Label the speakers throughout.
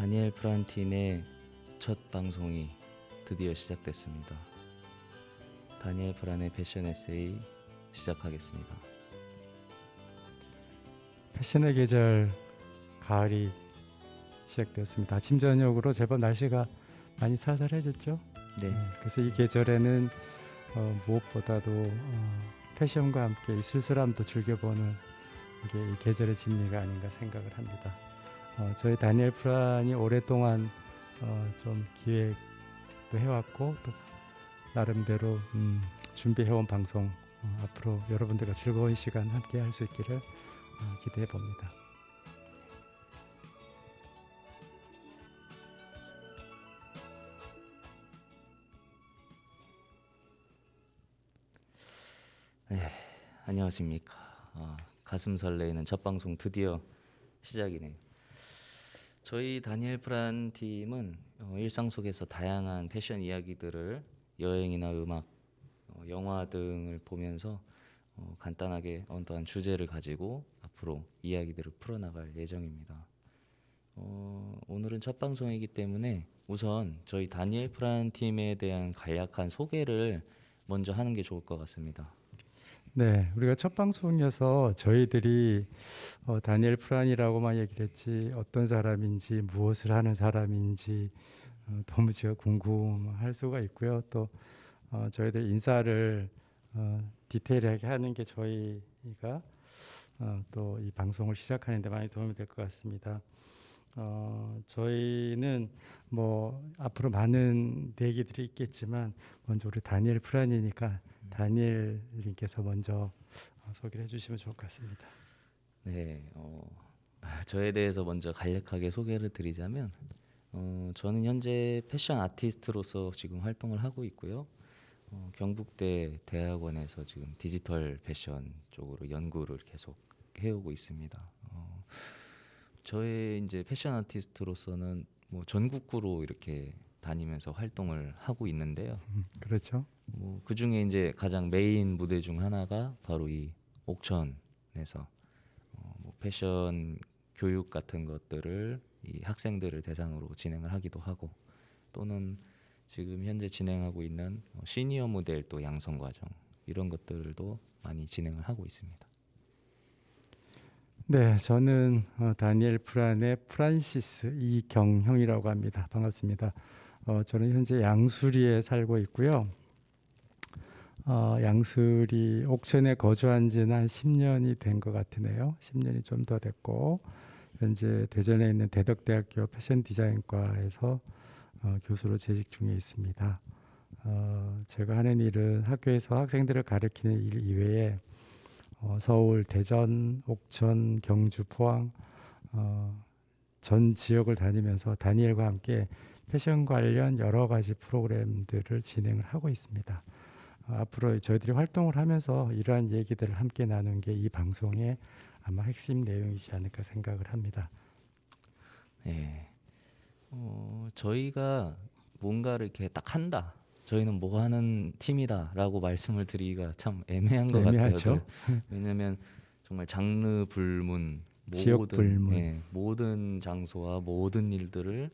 Speaker 1: 다니엘 프란 팀의 첫 방송이 드디어 시작됐습니다. 다니엘 프란의 패션 에세이 시작하겠습니다.
Speaker 2: 패션의 계절 가을이 시작되었습니다. 아침 저녁으로 제법 날씨가 많이 살살해졌죠.
Speaker 1: 네,
Speaker 2: 그래서 이 계절에는 무엇보다도 패션과 함께 이 쓸쓸함도 즐겨보는 게 이 계절의 진미가 아닌가 생각을 합니다. 저희 다니엘 프란이 오랫동안 좀 기획도 해왔고 또 나름대로 준비해온 방송 앞으로 여러분들과 즐거운 시간 함께 할 수 있기를 기대해 봅니다.
Speaker 1: 안녕하십니까. 가슴 설레이는 첫 방송 드디어 시작이네요. 저희 다니엘 프란 팀은 일상 속에서 다양한 패션 이야기들을 여행이나 음악, 영화 등을 보면서 간단하게 어떠한 주제를 가지고 앞으로 이야기들을 풀어나갈 예정입니다. 오늘은 첫 방송이기 때문에 우선 저희 다니엘 프란 팀에 대한 간략한 소개를 먼저 하는 게 좋을 것 같습니다.
Speaker 2: 네, 우리가 첫 방송이어서 저희들이 다니엘 프란이라고만 얘기를 했지 어떤 사람인지 무엇을 하는 사람인지 너무 제가 궁금할 수가 있고요. 또 저희들 인사를 디테일하게 하는 게 저희가 또 이 방송을 시작하는 데 많이 도움이 될 것 같습니다. 저희는 뭐 앞으로 많은 얘기들이 있겠지만 먼저 우리 다니엘 프란이니까 다니엘님께서 먼저 소개를 해주시면 좋을 것 같습니다.
Speaker 1: 네, 저에 대해서 먼저 간략하게 소개를 드리자면 저는 현재 패션 아티스트로서 지금 활동을 하고 있고요. 경북대 대학원에서 지금 디지털 패션 쪽으로 연구를 계속 해오고 있습니다. 저의 이제 패션 아티스트로서는 뭐 전국구로 이렇게 다니면서 활동을 하고 있는데요.
Speaker 2: 그렇죠.
Speaker 1: 뭐 그 중에 이제 가장 메인 무대 중 하나가 바로 이 옥천에서 뭐 패션 교육 같은 것들을 이 학생들을 대상으로 진행을 하기도 하고 또는 지금 현재 진행하고 있는 시니어 모델 또 양성 과정 이런 것들도 많이 진행을 하고 있습니다.
Speaker 2: 네, 저는 다니엘 프란의 프란시스 이경형이라고 합니다. 반갑습니다. 저는 현재 양수리에 살고 있고요. 양수리 옥천에 거주한 지는 한 10년이 된 것 같으네요. 10년이 좀 더 됐고 현재 대전에 있는 대덕대학교 패션 디자인과에서 교수로 재직 중에 있습니다. 제가 하는 일은 학교에서 학생들을 가르치는 일 이외에 서울, 대전, 옥천, 경주, 포항 전 지역을 다니면서 다니엘과 함께 패션 관련 여러 가지 프로그램들을 진행을 하고 있습니다. 앞으로 저희들이 활동을 하면서 이러한 얘기들을 함께 나누는 게 이 방송의 아마 핵심 내용이지 않을까 생각을 합니다.
Speaker 1: 네, 저희가 뭔가를 이렇게 딱 한다. 저희는 뭐 하는 팀이다라고 말씀을 드리기가 참 애매한 것
Speaker 2: 애매하죠.
Speaker 1: 같아요. 왜냐하면 정말 장르 불문,
Speaker 2: 지역 불문.
Speaker 1: 모든 장소와 모든 일들을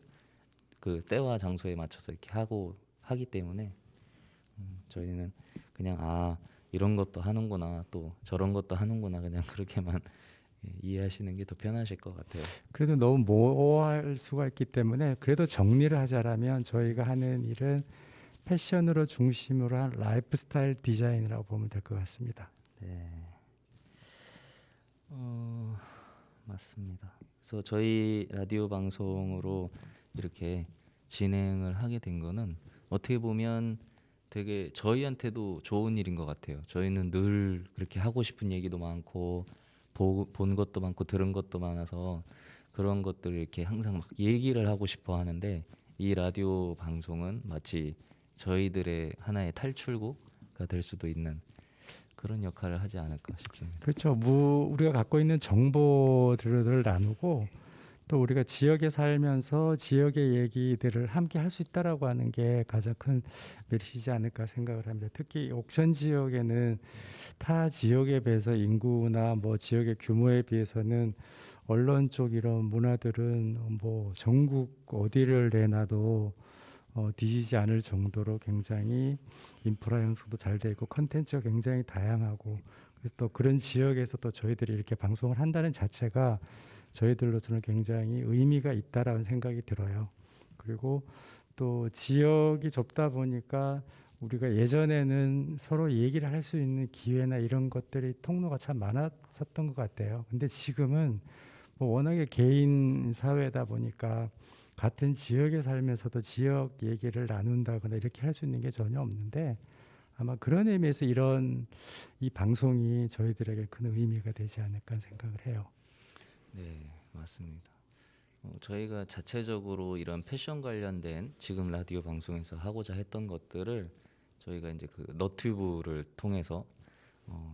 Speaker 1: 그 때와 장소에 맞춰서 이렇게 하기 때문에 저희는 그냥 이런 것도 하는구나 또 저런 것도 하는구나 그냥 그렇게만 이해하시는 게 더 편하실 것 같아요.
Speaker 2: 그래도 너무 모호할 수가 있기 때문에 그래도 정리를 하자라면 저희가 하는 일은 패션으로 중심으로 한 라이프 스타일 디자인이라고 보면 될 것 같습니다.
Speaker 1: 네, 맞습니다. 그래서 저희 라디오 방송으로 이렇게 진행을 하게 된 거는 어떻게 보면 되게 저희한테도 좋은 일인 것 같아요. 저희는 늘 그렇게 하고 싶은 얘기도 많고 본 것도 많고 들은 것도 많아서 그런 것들을 이렇게 항상 막 얘기를 하고 싶어 하는데 이 라디오 방송은 마치 저희들의 하나의 탈출구가 될 수도 있는 그런 역할을 하지 않을까 싶습니다.
Speaker 2: 그렇죠. 우리가 갖고 있는 정보들을 나누고 또 우리가 지역에 살면서 지역의 얘기들을 함께 할 수 있다라고 하는 게 가장 큰 메리트이지 않을까 생각을 합니다. 특히 옥천 지역에는 타 지역에 비해서 인구나 뭐 지역의 규모에 비해서는 언론 쪽 이런 문화들은 뭐 전국 어디를 내놔도 뒤지지 않을 정도로 굉장히 인프라 형성도 잘 돼 있고 컨텐츠가 굉장히 다양하고, 그래서 또 그런 지역에서 또 저희들이 이렇게 방송을 한다는 자체가 저희들로서는 굉장히 의미가 있다라는 생각이 들어요. 그리고 또 지역이 좁다 보니까 우리가 예전에는 서로 얘기를 할 수 있는 기회나 이런 것들이 통로가 참 많았었던 것 같아요. 근데 지금은 뭐 워낙에 개인 사회다 보니까 같은 지역에 살면서도 지역 얘기를 나눈다거나 이렇게 할 수 있는 게 전혀 없는데, 아마 그런 의미에서 이런 이 방송이 저희들에게 큰 의미가 되지 않을까 생각을 해요.
Speaker 1: 네, 맞습니다. 저희가 자체적으로 이런 패션 관련된 지금 라디오 방송에서 하고자 했던 것들을 저희가 이제 그 너튜브를 통해서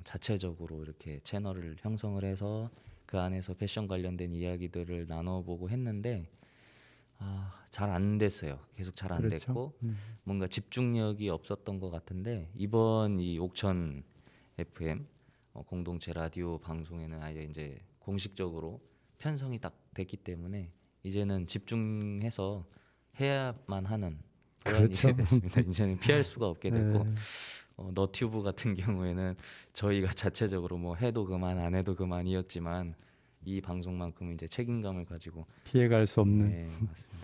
Speaker 1: 자체적으로 이렇게 채널을 형성을 해서 그 안에서 패션 관련된 이야기들을 나눠보고 했는데 잘 안 됐어요. 계속 잘 안
Speaker 2: 그렇죠.
Speaker 1: 됐고 뭔가 집중력이 없었던 것 같은데, 이번 이 옥천 FM 공동체 라디오 방송에는 아예 이제 공식적으로 편성이 딱 됐기 때문에 이제는 집중해서 해야만 하는 그런
Speaker 2: 그렇죠.
Speaker 1: 일이 됐습니다. 이제는 피할 수가 없게 됐고,
Speaker 2: 네.
Speaker 1: 너튜브 같은 경우에는 저희가 자체적으로 뭐 해도 그만 안 해도 그만이었지만 이 방송만큼은 이제 책임감을 가지고
Speaker 2: 피해갈 수 없는.
Speaker 1: 네, 맞습니다.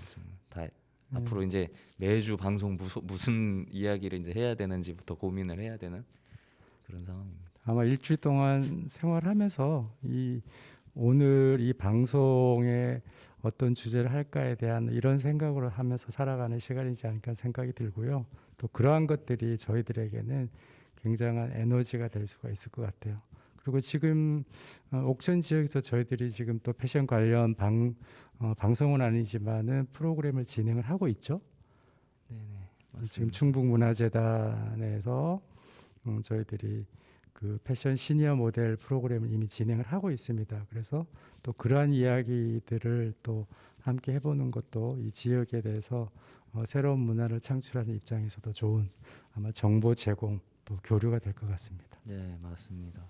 Speaker 1: 다 앞으로 이제 매주 방송 무슨 이야기를 이제 해야 되는지부터 고민을 해야 되는 그런 상황입니다.
Speaker 2: 아마 일주일 동안 생활하면서 오늘 이 방송에 어떤 주제를 할까에 대한 이런 생각으로 하면서 살아가는 시간이지 않을까 생각이 들고요. 또 그러한 것들이 저희들에게는 굉장한 에너지가 될 수가 있을 것 같아요. 그리고 지금 옥천 지역에서 저희들이 지금 또 패션 관련 방송은 아니지만은 프로그램을 진행을 하고 있죠.
Speaker 1: 네네,
Speaker 2: 지금
Speaker 1: 맞습니다.
Speaker 2: 충북문화재단에서 저희들이 그 패션 시니어 모델 프로그램을 이미 진행을 하고 있습니다. 그래서 또 그러한 이야기들을 또 함께 해보는 것도 이 지역에 대해서 새로운 문화를 창출하는 입장에서도 좋은 아마 정보 제공 또 교류가 될 것 같습니다.
Speaker 1: 네, 맞습니다.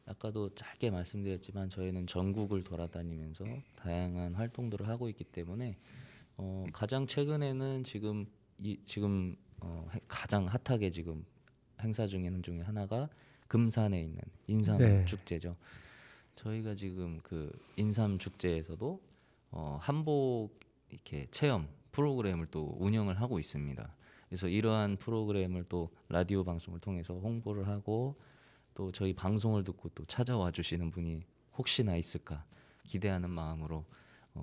Speaker 1: 아까도 짧게 말씀드렸지만 저희는 전국을 돌아다니면서 다양한 활동들을 하고 있기 때문에 가장 최근에는 지금 가장 핫하게 지금 행사 중에 하나가 금산에 있는 인삼
Speaker 2: 네.
Speaker 1: 축제죠. 저희가 지금 그 인삼 축제에서도 한복 이렇게 체험 프로그램을 또 운영을 하고 있습니다. 그래서 이러한 프로그램을 또 라디오 방송을 통해서 홍보를 하고, 또 저희 방송을 듣고 또 찾아와 주시는 분이 혹시나 있을까 기대하는 마음으로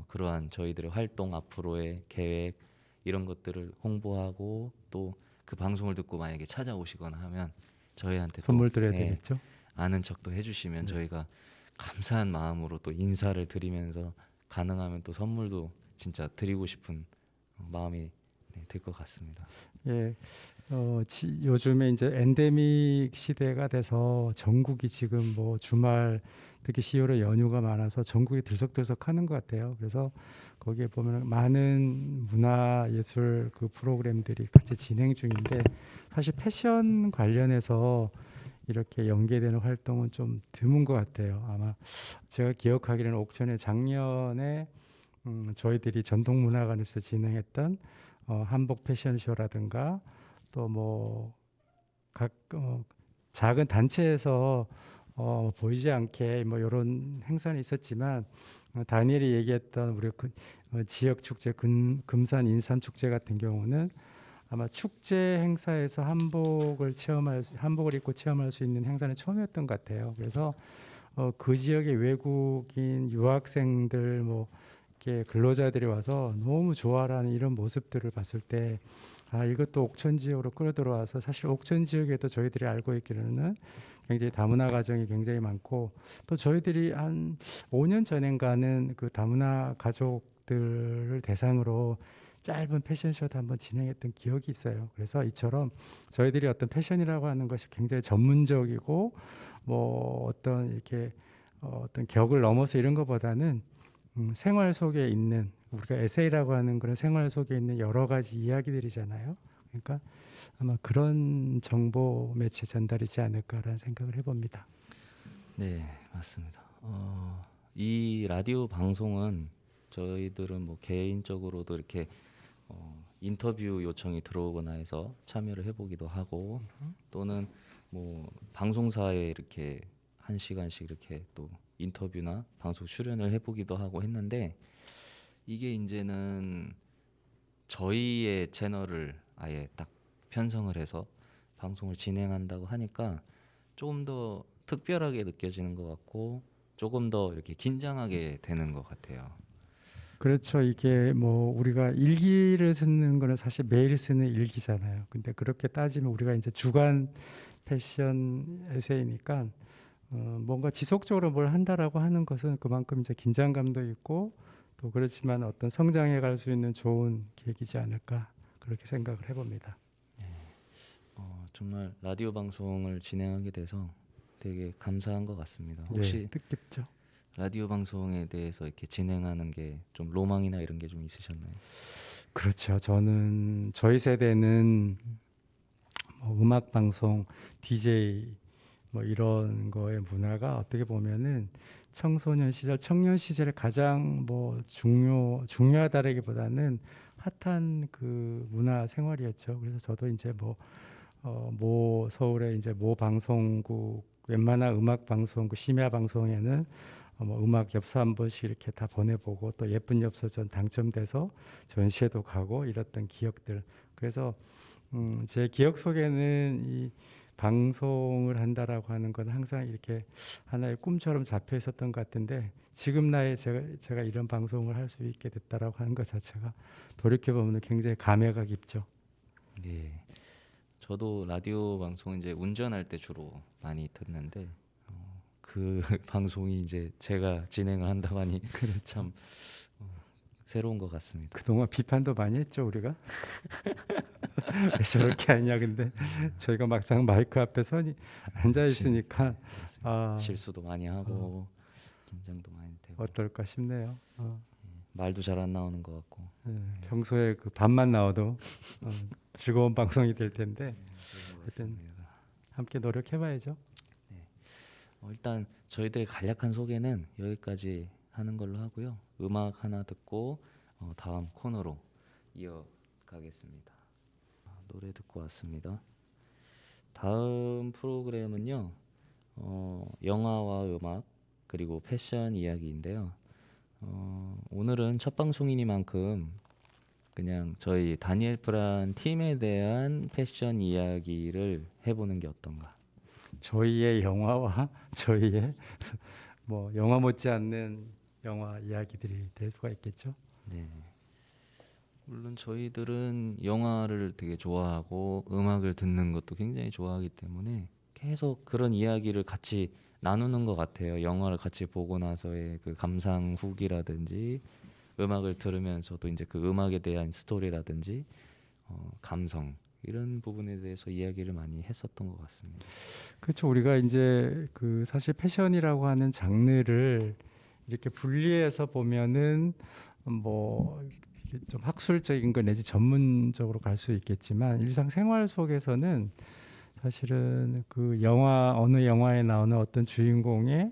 Speaker 1: 그러한 저희들의 활동 앞으로의 계획 이런 것들을 홍보하고, 또 그 방송을 듣고 만약에 찾아오시거나 하면 저희한테
Speaker 2: 선물
Speaker 1: 또
Speaker 2: 드려야 되겠죠.
Speaker 1: 아는 척도 해주시면
Speaker 2: 네.
Speaker 1: 저희가 감사한 마음으로 또 인사를 드리면서 가능하면 또 선물도 진짜 드리고 싶은 마음이 들 것 같습니다.
Speaker 2: 예, 요즘에 이제 엔데믹 시대가 돼서 전국이 지금 뭐 주말 특히 10월에 연휴가 많아서 전국이 들썩들썩하는 것 같아요. 그래서 거기에 보면 많은 문화예술 그 프로그램들이 같이 진행 중인데, 사실 패션 관련해서 이렇게 연계되는 활동은 좀 드문 것 같아요. 아마 제가 기억하기로는 옥천에 작년에 저희들이 전통문화관에서 진행했던 한복 패션쇼라든가 또 뭐 각 작은 단체에서 보이지 않게 뭐 이런 행사는 있었지만, 다니엘이 얘기했던 우리 지역 축제 금산 인삼 축제 같은 경우는 아마 축제 행사에서 한복을 입고 체험할 수 있는 행사는 처음이었던 것 같아요. 그래서 그 지역의 외국인 유학생들 뭐 이렇게 근로자들이 와서 너무 좋아라는 이런 모습들을 봤을 때, 이것도 옥천 지역으로 끌어들어와서, 사실 옥천 지역에도 저희들이 알고 있기로는 굉장히 다문화 가정이 굉장히 많고, 또 저희들이 한 5년 전인가는 그 다문화 가족들을 대상으로 짧은 패션쇼도 한번 진행했던 기억이 있어요. 그래서 이처럼 저희들이 어떤 패션이라고 하는 것이 굉장히 전문적이고 뭐 어떤 이렇게 어떤 격을 넘어서 이런 것보다는 생활 속에 있는 우리가 에세이라고 하는 그런 생활 속에 있는 여러 가지 이야기들이잖아요. 그러니까 아마 그런 정보 매체 전달이지 않을까라는 생각을 해봅니다.
Speaker 1: 네, 맞습니다. 이 라디오 방송은 저희들은 뭐 개인적으로도 이렇게 인터뷰 요청이 들어오거나 해서 참여를 해보기도 하고 또는 뭐 방송사에 이렇게 1시간씩 이렇게 또 인터뷰나 방송 출연을 해보기도 하고 했는데 이게 이제는 저희의 채널을 아예 딱 편성을 해서 방송을 진행한다고 하니까 조금 더 특별하게 느껴지는 것 같고 조금 더 이렇게 긴장하게 되는 것 같아요.
Speaker 2: 그렇죠. 이게 뭐 우리가 일기를 쓰는 거는 사실 매일 쓰는 일기잖아요. 근데 그렇게 따지면 우리가 이제 주간 패션 에세이니까 뭔가 지속적으로 뭘 한다라고 하는 것은 그만큼 이제 긴장감도 있고 또 그렇지만 어떤 성장해 갈 수 있는 좋은 계기지 않을까 그렇게 생각을 해봅니다.
Speaker 1: 정말 라디오 방송을 진행하게 돼서 되게 감사한 것 같습니다.
Speaker 2: 네,
Speaker 1: 혹시
Speaker 2: 뜻깊죠.
Speaker 1: 라디오 방송에 대해서 이렇게 진행하는 게 좀 로망이나 이런 게 좀 있으셨나요?
Speaker 2: 그렇죠. 저는 저희 세대는 뭐 음악 방송, DJ 뭐 이런 거의 문화가 어떻게 보면은 청소년 시절, 청년 시절에 가장 뭐 중요하다라기보다는 핫한 그 문화 생활이었죠. 그래서 저도 이제 모 서울의 이제 모 방송국 웬만한 음악 방송국 심야 방송에는 뭐 음악 엽서 한 번씩 이렇게 다 보내보고 또 예쁜 엽서전 당첨돼서 전시회도 가고 이랬던 기억들. 그래서 제 기억 속에는 이 방송을 한다라고 하는 건 항상 이렇게 하나의 꿈처럼 잡혀 있었던 것 같은데 지금 나이에 제가 이런 방송을 할 수 있게 됐다라고 하는 것 자체가 돌이켜보면 굉장히 감회가 깊죠.
Speaker 1: 예. 저도 라디오 방송 이제 운전할 때 주로 많이 듣는데 그 방송이 이제 제가 진행을 한다고 하니 참 새로운 것 같습니다.
Speaker 2: 그동안 비판도 많이 했죠 우리가. 왜 저렇게 하냐 근데 저희가 막상 마이크 앞에 앉아 있으니까
Speaker 1: 실수도 많이 하고 긴장도 많이 되고
Speaker 2: 어떨까 싶네요.
Speaker 1: 말도 잘 안 나오는 것 같고
Speaker 2: 평소에 그 반만 나와도 즐거운 방송이 될 텐데 하여튼 함께 노력해봐야죠.
Speaker 1: 일단 저희들의 간략한 소개는 여기까지 하는 걸로 하고요. 음악 하나 듣고 다음 코너로 이어가겠습니다. 노래 듣고 왔습니다. 다음 프로그램은요. 영화와 음악 그리고 패션 이야기인데요. 오늘은 첫 방송이니만큼 그냥 저희 다니엘 프란 팀에 대한 패션 이야기를 해보는 게 어떤가.
Speaker 2: 저희의 영화와 저희의 뭐 영화 못지않는 영화 이야기들이 될 수가 있겠죠.
Speaker 1: 네. 물론 저희들은 영화를 되게 좋아하고 음악을 듣는 것도 굉장히 좋아하기 때문에 계속 그런 이야기를 같이 나누는 것 같아요. 영화를 같이 보고 나서의 그 감상 후기라든지 음악을 들으면서도 이제 그 음악에 대한 스토리라든지 감성 이런 부분에 대해서 이야기를 많이 했었던 것 같습니다.
Speaker 2: 그렇죠. 우리가 이제 그 사실 패션이라고 하는 장르를 이렇게 분리해서 보면은 뭐 이게 좀 학술적인 거 내지 전문적으로 갈 수 있겠지만 일상생활 속에서는 사실은 그 어느 영화에 나오는 어떤 주인공의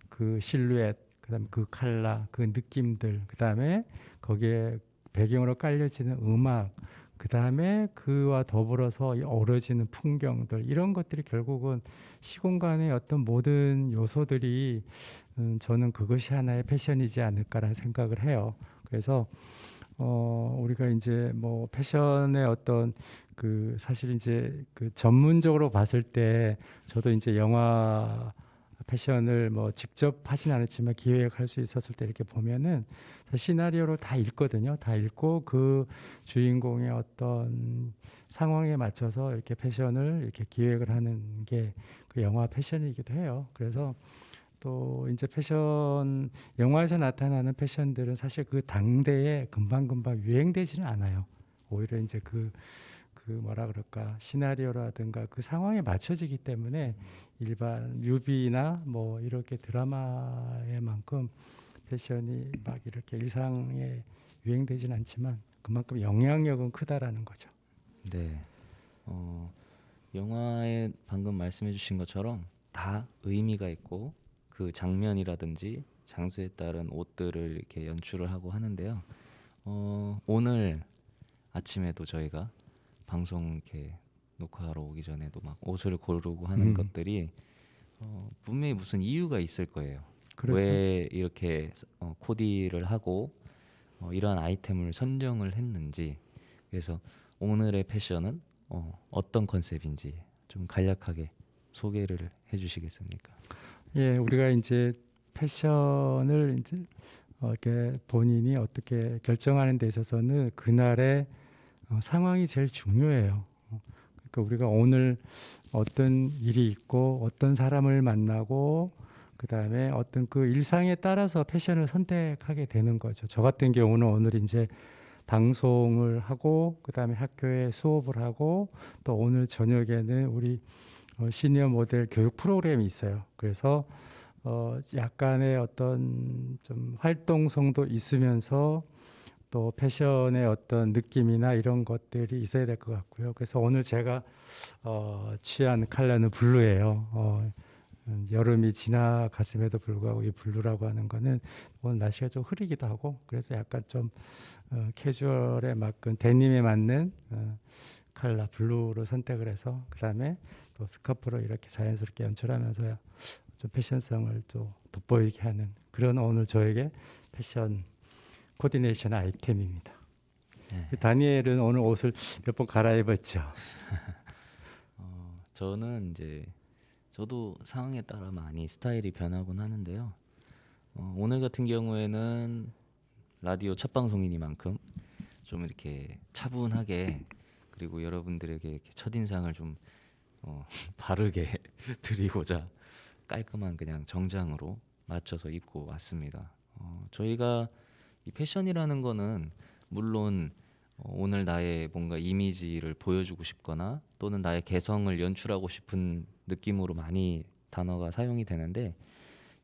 Speaker 2: 그 실루엣, 그다음에 그 컬러, 그 느낌들, 그다음에 거기에 배경으로 깔려지는 음악, 그다음에 그와 더불어서 어우러지는 풍경들 이런 것들이 결국은 시공간의 어떤 모든 요소들이 저는 그것이 하나의 패션이지 않을까라는 생각을 해요. 그래서 우리가 이제 뭐 패션의 어떤 그 사실 이제 그 전문적으로 봤을 때 저도 이제 영화 패션을 뭐 직접 하진 않았지만 기획할 수 있었을 때 이렇게 보면은 시나리오를 다 읽거든요. 다 읽고 그 주인공의 어떤 상황에 맞춰서 이렇게 패션을 이렇게 기획을 하는 게 그 영화 패션이기도 해요. 그래서 또 이제 패션 영화에서 나타나는 패션들은 사실 그 당대에 금방금방 유행되지는 않아요. 오히려 이제 그 뭐라 그럴까 시나리오라든가 그 상황에 맞춰지기 때문에 일반 뮤비나 뭐 이렇게 드라마의 만큼 패션이 막 이렇게 일상에 유행되진 않지만 그만큼 영향력은 크다라는 거죠.
Speaker 1: 네. 영화에 방금 말씀해주신 것처럼 다 의미가 있고 그 장면이라든지 장소에 따른 옷들을 이렇게 연출을 하고 하는데요. 오늘 아침에도 저희가 방송 이렇게 녹화하러 오기 전에도 막 옷을 고르고 하는 것들이 분명히 무슨 이유가 있을 거예요.
Speaker 2: 그렇죠.
Speaker 1: 왜 이렇게 코디를 하고 이러한 아이템을 선정을 했는지. 그래서 오늘의 패션은 어떤 컨셉인지 좀 간략하게 소개를 해주시겠습니까?
Speaker 2: 예, 우리가 이제 패션을 이제 이렇게 본인이 어떻게 결정하는 데 있어서는 그날의 상황이 제일 중요해요. 그러니까 우리가 오늘 어떤 일이 있고 어떤 사람을 만나고 그다음에 어떤 그 일상에 따라서 패션을 선택하게 되는 거죠. 저 같은 경우는 오늘 이제 방송을 하고 그다음에 학교에 수업을 하고 또 오늘 저녁에는 우리 시니어 모델 교육 프로그램이 있어요. 그래서 약간의 어떤 좀 활동성도 있으면서 또 패션의 어떤 느낌이나 이런 것들이 있어야 될 것 같고요. 그래서 오늘 제가 취한 컬러는 블루예요. 여름이 지나갔음에도 불구하고 이 블루라고 하는 거는 오늘 날씨가 좀 흐리기도 하고 그래서 약간 좀 캐주얼에 맞는 데님에 맞는 컬러 블루로 선택을 해서 그다음에 또 스카프로 이렇게 자연스럽게 연출하면서 좀 패션성을 또 돋보이게 하는 그런 오늘 저에게 패션 코디네이션 아이템입니다.
Speaker 1: 네.
Speaker 2: 다니엘은 오늘 옷을 몇 번 갈아입었죠.
Speaker 1: 저는 이제 저도 상황에 따라 많이 스타일이 변하곤 하는데요. 오늘 같은 경우에는 라디오 첫 방송이니만큼 좀 이렇게 차분하게 그리고 여러분들에게 이렇게 첫인상을 좀 바르게 드리고자 깔끔한 그냥 정장으로 맞춰서 입고 왔습니다. 저희가 이 패션이라는 거는 물론 오늘 나의 뭔가 이미지를 보여주고 싶거나 또는 나의 개성을 연출하고 싶은 느낌으로 많이 단어가 사용이 되는데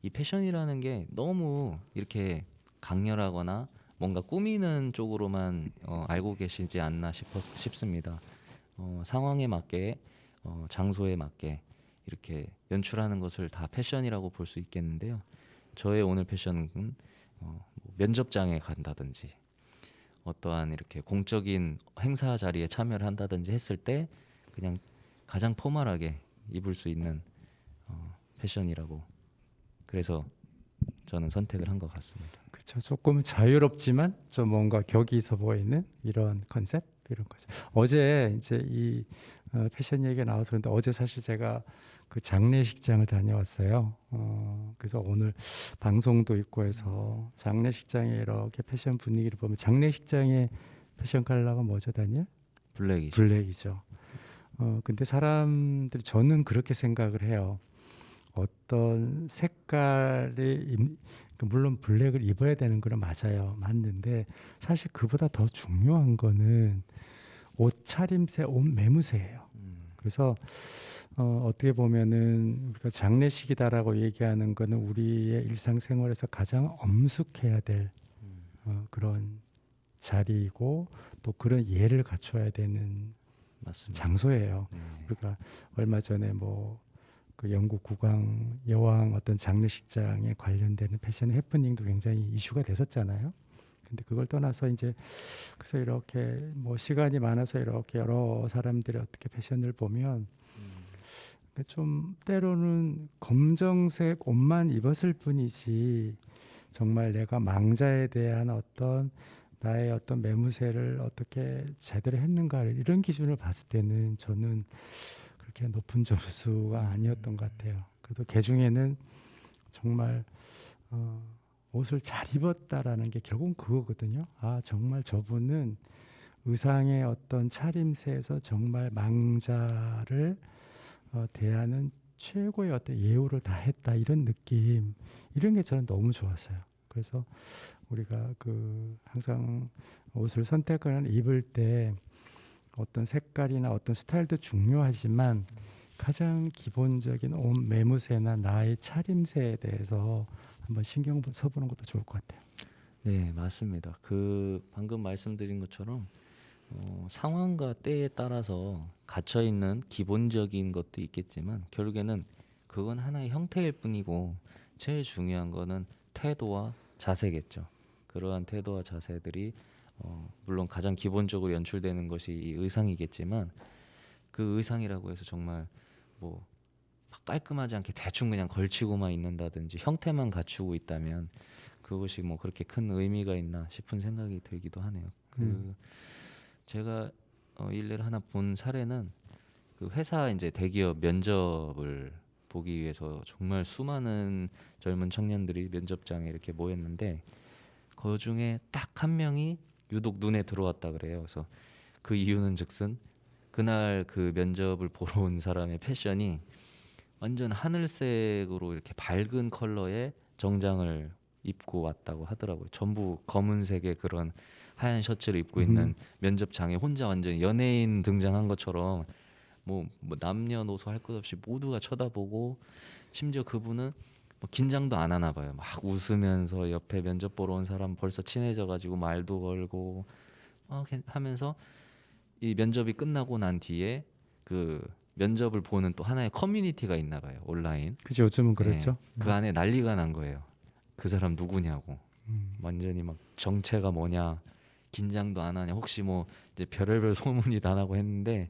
Speaker 1: 이 패션이라는 게 너무 이렇게 강렬하거나 뭔가 꾸미는 쪽으로만 알고 계시지 않나 싶습니다. 상황에 맞게 장소에 맞게 이렇게 연출하는 것을 다 패션이라고 볼 수 있겠는데요. 저의 오늘 패션은 뭐 면접장에 간다든지 어떠한 이렇게 공적인 행사 자리에 참여를 한다든지 했을 때 그냥 가장 포멀하게 입을 수 있는 패션이라고 그래서 저는 선택을 한 것 같습니다.
Speaker 2: 그렇죠. 조금 자유롭지만 좀 뭔가 격이 있어 보이는 이런 컨셉 이런 거죠. 어제 이제 이 패션 얘기가 나와서 근데 어제 사실 제가 그 장례식장을 다녀왔어요. 그래서 오늘 방송도 있고 해서 장례식장에 이렇게 패션 분위기를 보면 장례식장의 패션 컬러가 뭐죠, 다니엘?
Speaker 1: 블랙이죠.
Speaker 2: 블랙이죠. 근데 사람들이 저는 그렇게 생각을 해요. 어떤 색깔이 물론 블랙을 입어야 되는 건 맞아요. 맞는데 사실 그보다 더 중요한 거는 옷 차림새, 옷 매무새예요. 그래서 어떻게 보면은 우리가 장례식이다라고 얘기하는 거는 우리의 일상생활에서 가장 엄숙해야 될 그런 자리이고 또 그런 예를 갖춰야 되는
Speaker 1: 맞습니다.
Speaker 2: 장소예요.
Speaker 1: 네.
Speaker 2: 우리가 얼마 전에 뭐 그 영국 국왕 여왕 어떤 장례식장에 관련되는 패션 해프닝도 굉장히 이슈가 됐었잖아요. 근데 그걸 떠나서 이제 그래서 이렇게 뭐 시간이 많아서 이렇게 여러 사람들이 어떻게 패션을 보면 좀 때로는 검정색 옷만 입었을 뿐이지 정말 내가 망자에 대한 어떤 나의 어떤 매무새를 어떻게 제대로 했는가를 이런 기준을 봤을 때는 저는 그렇게 높은 점수가 아니었던 것 같아요. 그래도 그 중에는 정말 옷을 잘 입었다라는 게 결국은 그거거든요. 아 정말 저분은 의상의 어떤 차림새에서 정말 망자를 대하는 최고의 어떤 예우를 다했다 이런 느낌 이런 게 저는 너무 좋았어요. 그래서 우리가 그 항상 옷을 선택을 입을 때 어떤 색깔이나 어떤 스타일도 중요하지만 가장 기본적인 옷 매무새나 나의 차림새에 대해서 한번 신경 써보는 것도 좋을 것 같아요.
Speaker 1: 네, 맞습니다. 그 방금 말씀드린 것처럼 상황과 때에 따라서 갇혀 있는 기본적인 것도 있겠지만 결국에는 그건 하나의 형태일 뿐이고 제일 중요한 거는 태도와 자세겠죠. 그러한 태도와 자세들이 물론 가장 기본적으로 연출되는 것이 이 의상이겠지만 그 의상이라고 해서 정말 뭐 깔끔하지 않게 대충 그냥 걸치고만 있는다든지 형태만 갖추고 있다면 그것이 뭐 그렇게 큰 의미가 있나 싶은 생각이 들기도 하네요. 제가 일례를 하나 본 사례는 그 회사 이제 대기업 면접을 보기 위해서 정말 수많은 젊은 청년들이 면접장에 이렇게 모였는데 그 중에 딱 한 명이 유독 눈에 들어왔다 그래요. 그래서 그 이유는즉슨 그날 그 면접을 보러 온 사람의 패션이 완전 하늘색으로 이렇게 밝은 컬러의 정장을 입고 왔다고 하더라고요. 전부 검은색의 그런 하얀 셔츠를 입고 있는 면접장에 혼자 완전 연예인 등장한 것처럼 뭐 남녀노소 할 것 없이 모두가 쳐다보고 심지어 그분은 뭐 긴장도 안 하나 봐요. 막 웃으면서 옆에 면접 보러 온 사람 벌써 친해져가지고 말도 걸고 하면서 이 면접이 끝나고 난 뒤에 그 면접을 보는 또 하나의 커뮤니티가 있나 봐요. 온라인.
Speaker 2: 그죠, 요즘은
Speaker 1: 네,
Speaker 2: 그렇죠.
Speaker 1: 그 안에 난리가 난 거예요. 그 사람 누구냐고. 완전히 막 정체가 뭐냐, 긴장도 안 하냐, 혹시 뭐 이제 별의별 소문이 나나고 했는데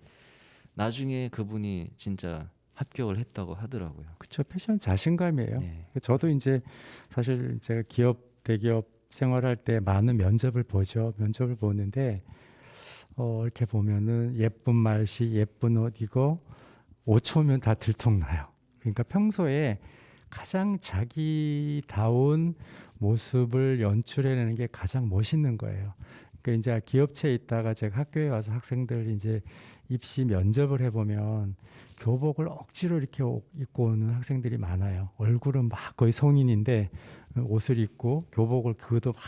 Speaker 1: 나중에 그분이 진짜 합격을 했다고 하더라고요.
Speaker 2: 그렇죠. 패션 자신감이에요.
Speaker 1: 네.
Speaker 2: 저도 이제 사실 제가 대기업 생활할 때 많은 면접을 보죠. 면접을 보는데 이렇게 보면은 예쁜 말씨, 예쁜 옷 이거 5초면 다 들통나요. 그러니까 평소에 가장 자기다운 모습을 연출해내는 게 가장 멋있는 거예요. 그러니까 이제 기업체에 있다가 제가 학교에 와서 학생들 이제 입시 면접을 해보면 교복을 억지로 이렇게 입고 오는 학생들이 많아요. 얼굴은 막 거의 성인인데 옷을 입고 교복을 그것도 막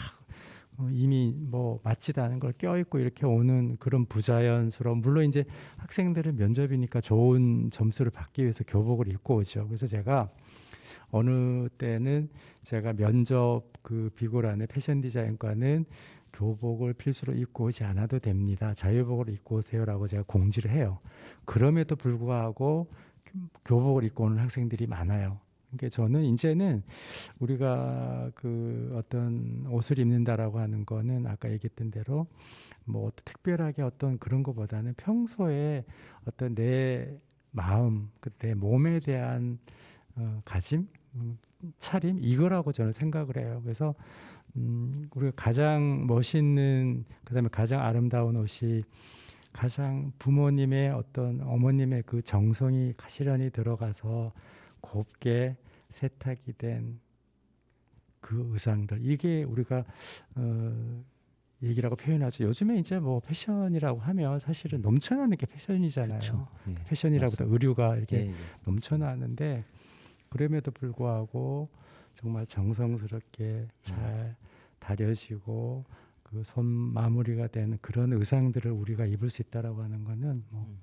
Speaker 2: 이미 뭐 맞지도 않은 걸 껴입고 이렇게 오는 그런 부자연스러운, 물론 이제 학생들은 면접이니까 좋은 점수를 받기 위해서 교복을 입고 오죠. 그래서 제가 어느 때는 제가 면접 그 비고란의 패션 디자인과는 교복을 필수로 입고 오지 않아도 됩니다. 자유복으로 입고 오세요라고 제가 공지를 해요. 그럼에도 불구하고 교복을 입고 오는 학생들이 많아요. 그러니까 저는 이제는 우리가 그 어떤 옷을 입는다라고 하는 거는 아까 얘기했던 대로 뭐 특별하게 어떤 그런 것보다는 평소에 어떤 내 마음, 내 몸에 대한 가짐, 차림 이거라고 저는 생각을 해요. 그래서 우리가 가장 멋있는, 그다음에 가장 아름다운 옷이 가장 부모님의 어떤 어머님의 그 정성이 가시런히 들어가서 곱게 세탁이 된 그 의상들, 이게 우리가 얘기라고 표현하죠. 요즘에 이제 뭐 패션이라고 하면 사실은 넘쳐나는 게 패션이잖아요.
Speaker 1: 그렇죠. 네,
Speaker 2: 패션이라고보다 의류가 이렇게
Speaker 1: 예, 예.
Speaker 2: 넘쳐나는데 그럼에도 불구하고 정말 정성스럽게 잘 다려지고 그 손 마무리가 되는 그런 의상들을 우리가 입을 수 있다라고 하는 거는 뭐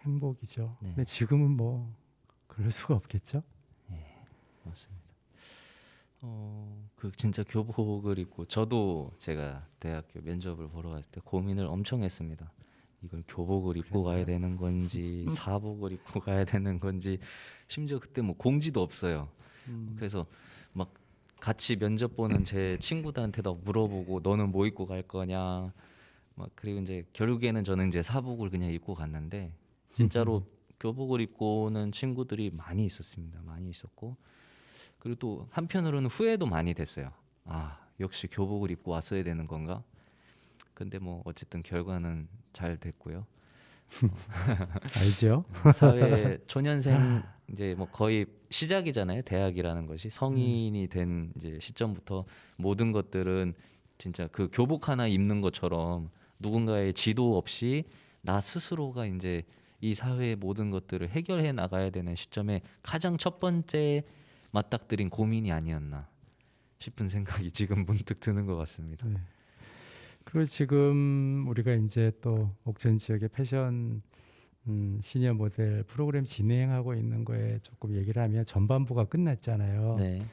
Speaker 2: 행복이죠.
Speaker 1: 네.
Speaker 2: 근데 지금은 뭐 그럴 수가 없겠죠.
Speaker 1: 맞습니다. 그 진짜 교복을 입고 저도 제가 대학교 면접을 보러 갔을 때 고민을 엄청 했습니다. 이걸 교복을 입고 가야 되는 건지 사복을 입고 가야 되는 건지, 심지어 그때 뭐 공지도 없어요. 그래서 막 같이 면접 보는 제 친구들한테도 물어보고 너는 뭐 입고 갈 거냐, 막 그리고 이제 결국에는 저는 이제 사복을 그냥 입고 갔는데 진짜로 교복을 입고 오는 친구들이 많이 있었습니다. 많이 있었고, 그리고 또 한편으로는 후회도 많이 됐어요. 아, 역시 교복을 입고 왔어야 되는 건가? 근데 뭐 어쨌든 결과는 잘 됐고요.
Speaker 2: 알죠?
Speaker 1: 사회 초년생 이제 뭐 거의 시작이잖아요. 대학이라는 것이 성인이 된 이제 시점부터 모든 것들은 진짜 그 교복 하나 입는 것처럼 누군가의 지도 없이 나 스스로가 이제 이 사회의 모든 것들을 해결해 나가야 되는 시점에 가장 첫 번째 맞닥뜨린 고민이 아니었나 싶은 생각이 지금 문득 드는 것 같습니다.
Speaker 2: 네. 그리고 지금 우리가 이제 또 옥천 지역의 패션 시니어 모델 프로그램 진행하고 있는 거에 조금 얘기를 하면 전반부가 끝났잖아요.
Speaker 1: 네.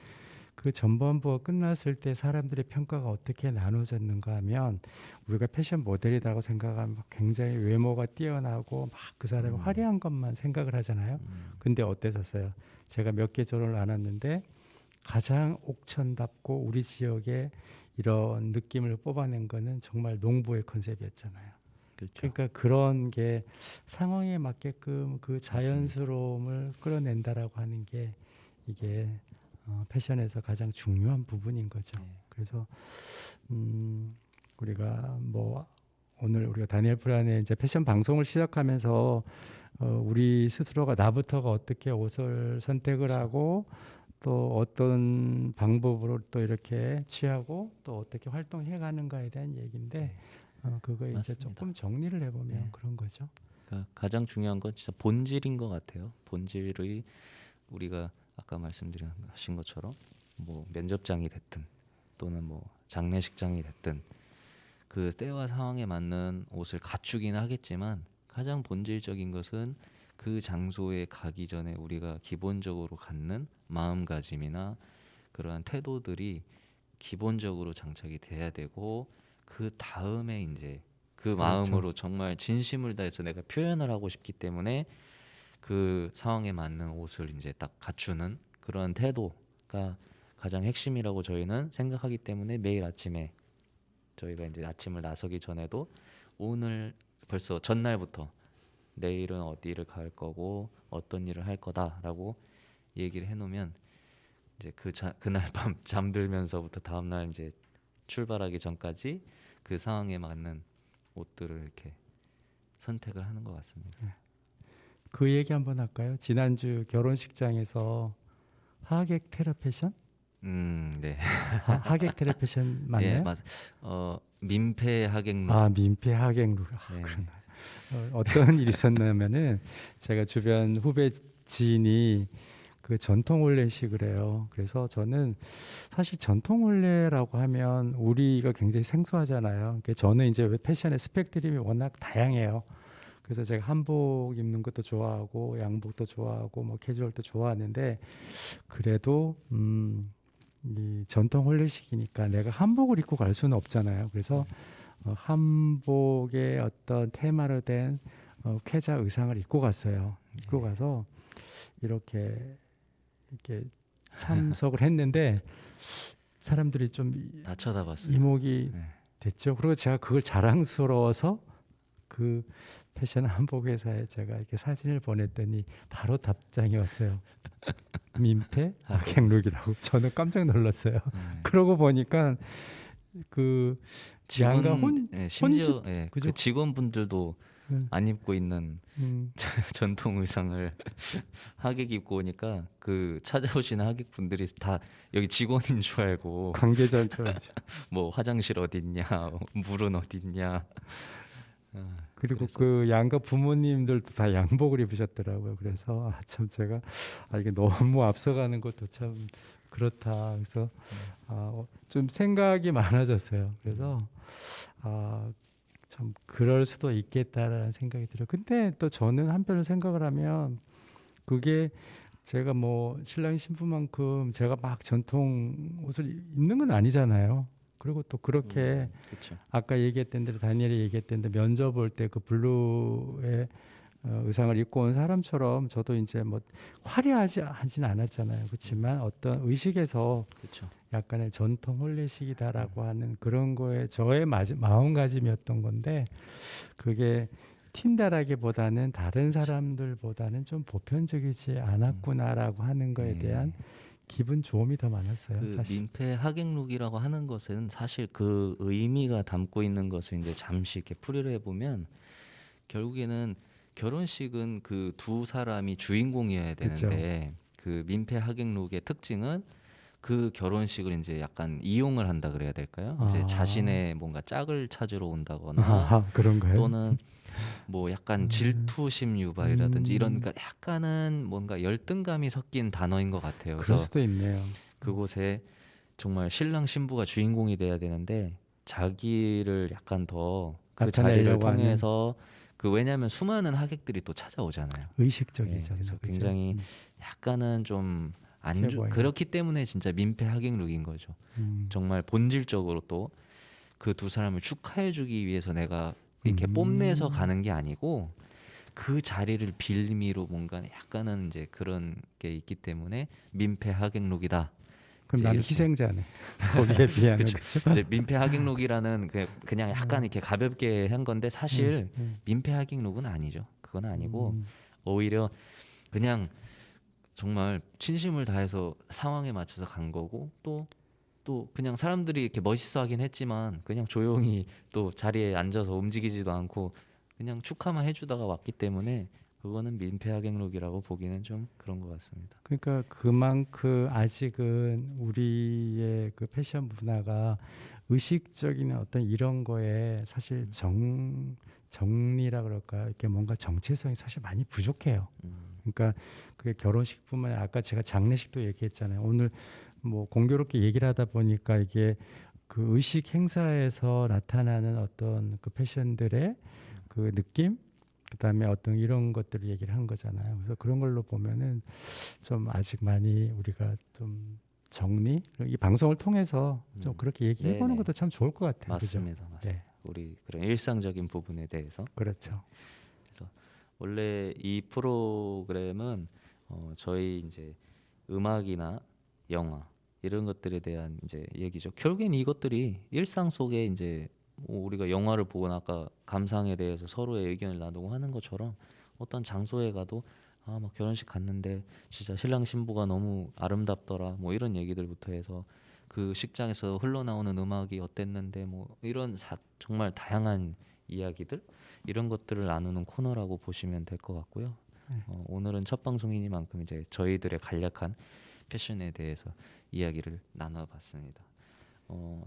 Speaker 2: 그 전반부가 끝났을 때 사람들의 평가가 어떻게 나눠졌는가 하면 우리가 패션 모델이라고 생각하면 굉장히 외모가 뛰어나고 막 그 사람이 화려한 것만 생각을 하잖아요. 근데 어땠었어요? 제가 몇 개 조를 나눴는데 가장 옥천답고 우리 지역에 이런 느낌을 뽑아낸 거는 정말 농부의 컨셉이었잖아요.
Speaker 1: 그렇죠.
Speaker 2: 그러니까 그런 게 상황에 맞게끔 그 자연스러움을 끌어낸다라고 하는 게 이게 패션에서 가장 중요한 부분인 거죠.
Speaker 1: 네.
Speaker 2: 그래서 우리가 뭐 오늘 우리가 다니엘 프란의 이제 패션 방송을 시작하면서 우리 스스로가 나부터가 어떻게 옷을 선택을 하고 또 어떤 방법으로 또 이렇게 취하고 또 어떻게 활동해 가는가에 대한 얘기인데 그거 이제
Speaker 1: 맞습니다.
Speaker 2: 조금 정리를 해보면
Speaker 1: 네.
Speaker 2: 그런 거죠.
Speaker 1: 그러니까 가장 중요한 건 진짜 본질인 것 같아요. 본질의 우리가 아까 말씀드린 것처럼 뭐 면접장이 됐든 또는 뭐 장례식장이 됐든 그 때와 상황에 맞는 옷을 갖추기는 하겠지만 가장 본질적인 것은 그 장소에 가기 전에 우리가 기본적으로 갖는 마음가짐이나 그러한 태도들이 기본적으로 장착이 돼야 되고 그 다음에 이제 그
Speaker 2: 그렇죠.
Speaker 1: 마음으로 정말 진심을 다해서 내가 표현을 하고 싶기 때문에 그 상황에 맞는 옷을 이제 딱 갖추는 그런 태도가 가장 핵심이라고 저희는 생각하기 때문에 매일 아침에 저희가 이제 아침을 나서기 전에도 오늘 벌써 전날부터 내일은 어디를 갈 거고 어떤 일을 할 거다라고 얘기를 해놓으면 이제 그날 밤 잠들면서부터 다음날 이제 출발하기 전까지 그 상황에 맞는 옷들을 이렇게 선택을 하는 것 같습니다.
Speaker 2: 그 얘기 한번 할까요? 지난주 결혼식장에서 하객 테러 패션?
Speaker 1: 네.
Speaker 2: 하객 테러 패션 맞나요?
Speaker 1: 예, 맞. 민폐 하객룩.
Speaker 2: 아, 민폐 하객룩.
Speaker 1: 네.
Speaker 2: 그러나 어떤 일이 있었냐면은 제가 주변 후배 지인이 그 전통 혼례식을 해요. 그래서 저는 사실 전통 혼례라고 하면 우리가 굉장히 생소하잖아요. 그러니까 저는 이제 패션의 스펙트럼이 워낙 다양해요. 그래서 제가 한복 입는 것도 좋아하고 양복도 좋아하고 뭐 캐주얼도 좋아하는데 그래도 이 전통 혼례식이니까 내가 한복을 입고 갈 수는 없잖아요. 그래서 한복의 어떤 테마로 된 쾌자 의상을 입고 갔어요. 입고 가서 이렇게 참석을 했는데 사람들이 좀
Speaker 1: 다 쳐다봤어요.
Speaker 2: 이목이
Speaker 1: 네.
Speaker 2: 됐죠. 그리고 제가 그걸 자랑스러워서 그 패션 한복 회사에 제가 이렇게 사진을 보냈더니 바로 답장이 왔어요. 민폐 하객룩이라고. 저는 깜짝 놀랐어요. 그러고 보니까 그 양가
Speaker 1: 심지어 그
Speaker 2: 그죠?
Speaker 1: 직원분들도
Speaker 2: 음.
Speaker 1: 안 입고 있는 전통 의상을 하객 입고 오니까 그 찾아오시는 하객분들이 다 여기 직원인 줄 알고
Speaker 2: 관계자인 줄 알죠.
Speaker 1: 뭐 화장실 어딨냐, 물은 어딨냐.
Speaker 2: 그리고
Speaker 1: 그랬었죠.
Speaker 2: 그 양가 부모님들도 다 양복을 입으셨더라고요. 그래서 참 제가 이게 너무 앞서가는 것도 참 그렇다. 그래서 좀 생각이 많아졌어요. 그래서 참 그럴 수도 있겠다라는 생각이 들어요. 근데 또 저는 한편으로 생각을 하면 그게 제가 뭐 신랑 신부만큼 제가 막 전통 옷을 입는 건 아니잖아요. 그리고 또 그렇게
Speaker 1: 그렇죠.
Speaker 2: 아까 얘기했던 대로 다니엘이 얘기했던 대로 면접 볼 때 그 블루의 의상을 입고 온 사람처럼 저도 이제 뭐 하진 않았잖아요. 그렇지만 어떤 의식에서
Speaker 1: 그렇죠.
Speaker 2: 약간의 전통 혼례식이다라고 하는 그런 거에 저의 마음가짐이었던 건데 그게 튄다라기보다는 다른 사람들보다는 좀 보편적이지 않았구나라고 하는 거에 대한 기분 좋음이 더 많았어요.
Speaker 1: 그
Speaker 2: 사실.
Speaker 1: 민폐 하객룩이라고 하는 것은 사실 그 의미가 담고 있는 것을 이제 잠시 이렇게 풀이를 해보면 결국에는 결혼식은 그 두 사람이 주인공이어야 되는데 그 민폐 하객룩의 특징은 그 결혼식을 이제 약간 이용을 한다 그래야 될까요? 이제 자신의 뭔가 짝을 찾으러 온다거나
Speaker 2: 그런가요?
Speaker 1: 또는 뭐 약간 질투심 유발이라든지 이런 그러니까 약간은 뭔가 열등감이 섞인 단어인 것 같아요.
Speaker 2: 그럴
Speaker 1: 그래서
Speaker 2: 수도 있네요.
Speaker 1: 그곳에 정말 신랑 신부가 주인공이 돼야 되는데 자기를 약간 더 그 자리를
Speaker 2: 나타내려고 하는.
Speaker 1: 통해서 그 왜냐하면 수많은 하객들이 또 찾아오잖아요.
Speaker 2: 의식적이죠.
Speaker 1: 그래서
Speaker 2: 그죠?
Speaker 1: 굉장히 약간은 좀 안
Speaker 2: 피해 보여요.
Speaker 1: 그렇기 때문에 진짜 민폐 하객 룩인 거죠. 정말 본질적으로 또 그 두 사람을 축하해주기 위해서 내가 이렇게 뽐내서 가는 게 아니고 그 자리를 빌미로 뭔가 약간은 이제 그런 게 있기 때문에 민폐 하객룩이다.
Speaker 2: 그럼
Speaker 1: 이제
Speaker 2: 나는
Speaker 1: 이렇게.
Speaker 2: 희생자네. 거기에 비하면
Speaker 1: 그쵸.
Speaker 2: 그죠?
Speaker 1: 이제 민폐 하객룩이라는 그냥 약간 이렇게 가볍게 한 건데 사실 민폐 하객룩은 아니죠. 그건 아니고 오히려 그냥 정말 진심을 다해서 상황에 맞춰서 간 거고 또 그냥 사람들이 이렇게 멋있어 하긴 했지만 그냥 조용히 또 자리에 앉아서 움직이지도 않고 그냥 축하만 해주다가 왔기 때문에 그거는 민폐 하객룩이라고 보기는 좀 그런 것 같습니다.
Speaker 2: 그러니까 그만큼 아직은 우리의 그 패션 문화가 의식적인 어떤 이런 거에 사실 정리라 그럴까 이렇게 뭔가 정체성이 사실 많이 부족해요. 그러니까 그게 결혼식뿐만 아니라 아까 제가 장례식도 얘기했잖아요. 오늘 뭐 공교롭게 얘기를 하다 보니까 이게 그 의식 행사에서 나타나는 어떤 그 패션들의 그 느낌, 그다음에 어떤 이런 것들을 얘기를 한 거잖아요. 그래서 그런 걸로 보면은 좀 아직 많이 우리가 좀 정리, 이 방송을 통해서 좀 그렇게 얘기해 보는
Speaker 1: 네네.
Speaker 2: 것도 참 좋을 것 같아요.
Speaker 1: 맞습니다.
Speaker 2: 그죠?
Speaker 1: 맞습니다.
Speaker 2: 네,
Speaker 1: 우리 그런 일상적인 부분에 대해서.
Speaker 2: 그렇죠.
Speaker 1: 그래서 원래 이 프로그램은 저희 이제 음악이나 영화 이런 것들에 대한 이제 얘기죠. 결국엔 이것들이 일상 속에 이제 뭐 우리가 영화를 보고 아까 감상에 대해서 서로의 의견을 나누고 하는 것처럼 어떤 장소에 가도 아, 막 결혼식 갔는데 진짜 신랑 신부가 너무 아름답더라. 뭐 이런 얘기들부터 해서 그 식장에서 흘러나오는 음악이 어땠는데 뭐 이런 정말 다양한 이야기들 이런 것들을 나누는 코너라고 보시면 될 것 같고요. 오늘은 첫 방송이니만큼 이제 저희들의 간략한 패션에 대해서 이야기를 나눠봤습니다.